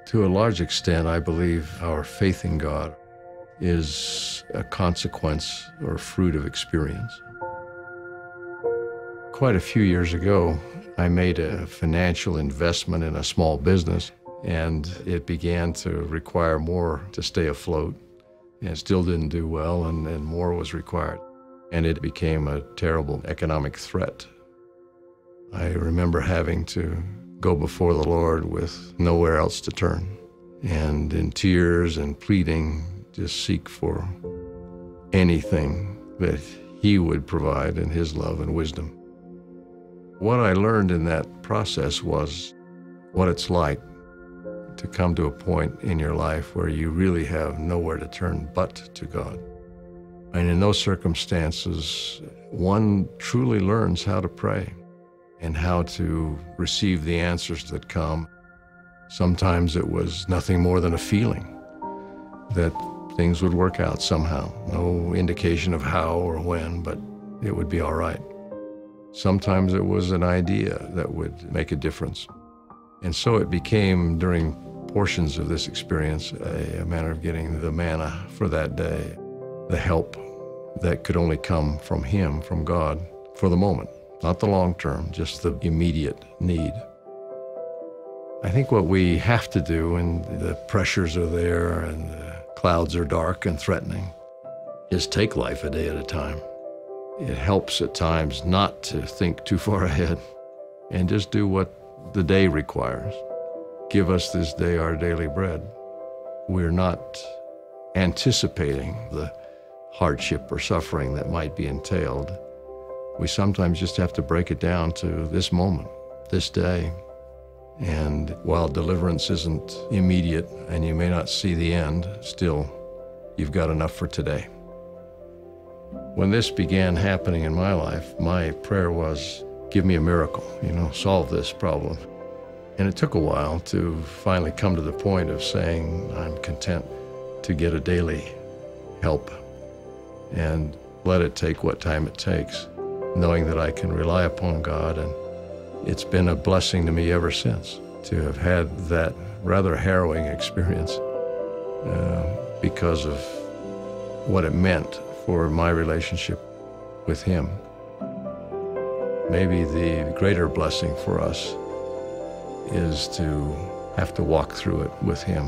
To a large extent, I believe our faith in God is a consequence or fruit of experience. Quite a few years ago, I made a financial investment in a small business, and it began to require more to stay afloat. And it still didn't do well, and more was required. And it became a terrible economic threat. I remember having to go before the Lord with nowhere else to turn, and in tears and pleading, just seek for anything that He would provide in His love and wisdom. What I learned in that process was what it's like to come to a point in your life where you really have nowhere to turn but to God. And in those circumstances, one truly learns how to pray and how to receive the answers that come. Sometimes it was nothing more than a feeling that things would work out somehow. No indication of how or when, but it would be all right. Sometimes it was an idea that would make a difference. And so it became, during portions of this experience, a matter of getting the manna for that day, the help that could only come from Him, from God, for the moment, not the long term, just the immediate need. I think what we have to do when the pressures are there and the clouds are dark and threatening is take life a day at a time. It helps at times not to think too far ahead and just do what the day requires. Give us this day our daily bread. We're not anticipating the hardship or suffering that might be entailed. We sometimes just have to break it down to this moment, this day. And while deliverance isn't immediate and you may not see the end, still, you've got enough for today. When this began happening in my life, my prayer was, give me a miracle, solve this problem. And it took a while to finally come to the point of saying, I'm content to get a daily help and let it take what time it takes, knowing that I can rely upon God. And it's been a blessing to me ever since to have had that rather harrowing experience because of what it meant for my relationship with Him. Maybe the greater blessing for us is to have to walk through it with Him